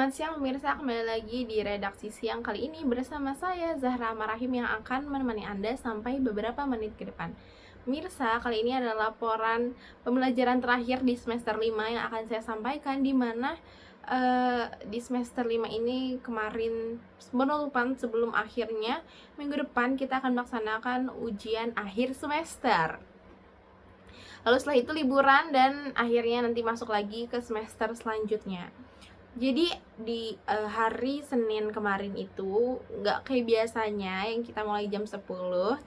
Selamat siang pemirsa, kembali lagi di redaksi siang kali ini bersama saya Zahra Marahim yang akan menemani Anda sampai beberapa menit ke depan. Pemirsa, kali ini adalah laporan pembelajaran terakhir di semester 5 yang akan saya sampaikan, di mana di semester 5 ini kemarin penutupan sebelum akhirnya minggu depan kita akan melaksanakan ujian akhir semester. Lalu setelah itu liburan dan akhirnya nanti masuk lagi ke semester selanjutnya. Jadi di hari Senin kemarin itu nggak kayak biasanya yang kita mulai jam 10,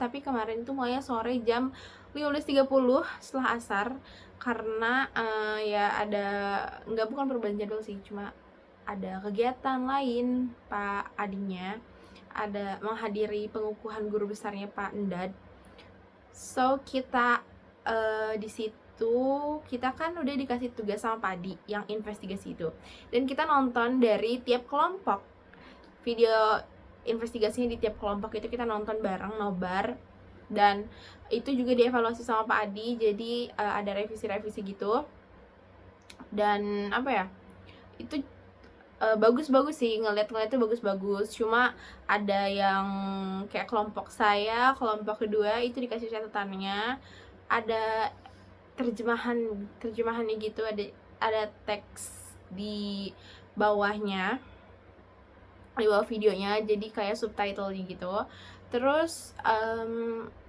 tapi kemarin itu mulai sore jam 15.30 setelah asar, karena ya ada, bukan perubahan jadwal sih, cuma ada kegiatan lain. Pak Adinya ada menghadiri pengukuhan guru besarnya Pak Endad. So kita di situ kita kan udah dikasih tugas sama Padi yang investigasi itu, dan kita nonton dari tiap kelompok. Video investigasinya di tiap kelompok itu kita nonton bareng, nobar, dan itu juga dievaluasi sama Pak Adi. Jadi ada revisi-revisi gitu, dan apa ya, itu bagus-bagus sih, ngeliat-ngeliatnya bagus-bagus. Cuma ada yang kayak kelompok saya, kelompok kedua itu dikasih catatannya, ada terjemahannya gitu, ada teks di bawahnya, di bawah videonya, jadi kayak subtitlenya gitu. Terus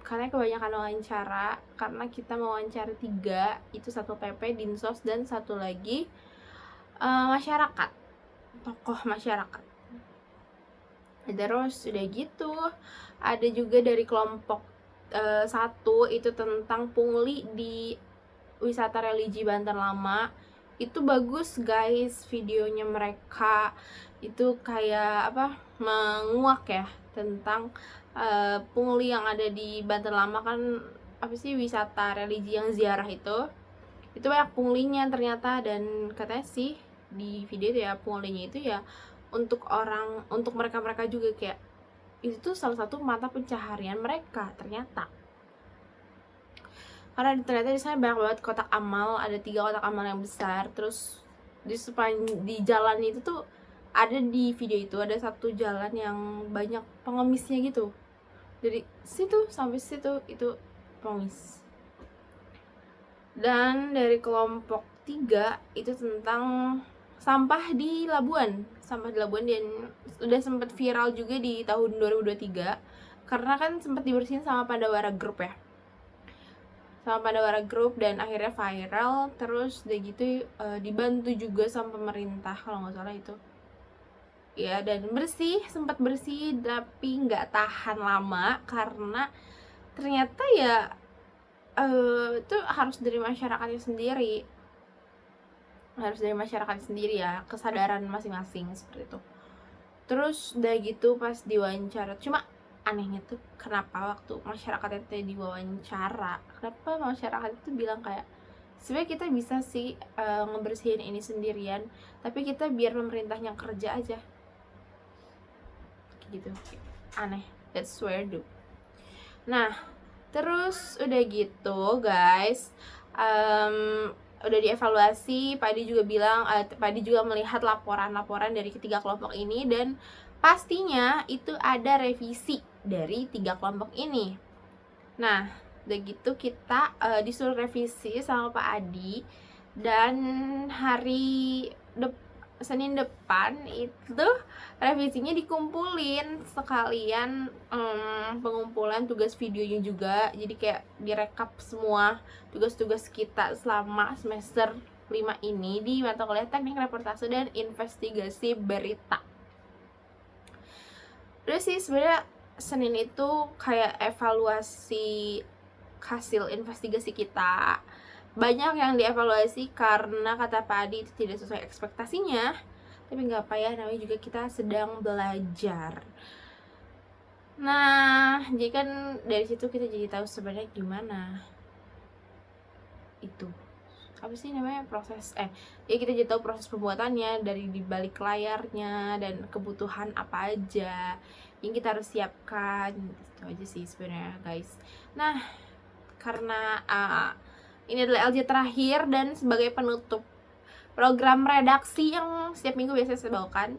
karena kebanyakan wawancara, karena kita mewawancara 3, itu 1 PP, Dinsos, dan 1 lagi masyarakat, tokoh masyarakat. Terus udah gitu ada juga dari kelompok 1 itu tentang pungli di wisata religi Banten Lama. Itu bagus guys, videonya mereka itu kayak apa, menguak ya tentang pungli yang ada di Banten Lama. Kan apa sih, wisata religi yang ziarah itu banyak punglinya ternyata. Dan katanya sih di video itu ya, punglinya itu ya untuk mereka juga, kayak itu tuh salah satu mata pencaharian mereka ternyata. Karena ternyata di sana banyak banget kotak amal, ada 3 kotak amal yang besar. Terus di jalan itu tuh, ada di video itu ada 1 jalan yang banyak pengemisnya gitu. Dari situ sampai situ itu pengemis. Dan dari kelompok 3 itu tentang sampah di Labuan, dan udah sempat viral juga di tahun 2023, karena kan sempat dibersihin sama Pandawara Group ya, dan akhirnya viral. Terus udah gitu dibantu juga sama pemerintah kalau nggak salah itu ya, dan sempat bersih tapi nggak tahan lama, karena ternyata ya itu harus dari masyarakatnya sendiri ya, kesadaran masing-masing seperti itu. Terus udah gitu pas diwawancara, cuma anehnya tuh kenapa waktu masyarakat itu diwawancara, kenapa masyarakat itu bilang kayak sebenarnya kita bisa sih ngebersihin ini sendirian, tapi kita biar pemerintahnya kerja aja gitu. Aneh, that's weird. Nah terus udah gitu guys, udah dievaluasi. Pak Adi juga bilang, Pak Adi juga melihat laporan-laporan dari ketiga kelompok ini, dan pastinya itu ada revisi dari 3 kelompok ini. Nah udah gitu kita disuruh revisi sama Pak Adi, dan hari Senin depan itu revisinya dikumpulin sekalian, pengumpulan tugas videonya juga. Jadi kayak direkap semua tugas-tugas kita selama semester 5 ini di mata kuliah teknik reportase dan investigasi berita. Udah sih sebenarnya Senin itu kayak evaluasi hasil investigasi kita. Banyak yang dievaluasi karena kata Pak Adi itu tidak sesuai ekspektasinya, tapi nggak apa ya, namanya juga kita sedang belajar. Nah jadi kan dari situ kita jadi tahu sebenarnya gimana itu apa sih namanya, proses ya kita jadi tahu proses pembuatannya dari di balik layarnya, dan kebutuhan apa aja yang kita harus siapkan. Itu aja sih sebenarnya guys. Nah karena ini adalah LJ terakhir, dan sebagai penutup program redaksi yang setiap minggu biasanya saya bawakan.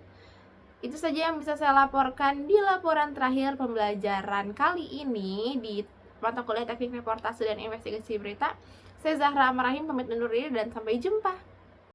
Itu saja yang bisa saya laporkan di laporan terakhir pembelajaran kali ini di mata kuliah Teknik Reportase dan Investigasi Berita. Saya Zahra Amarahim pamit undur diri dan sampai jumpa.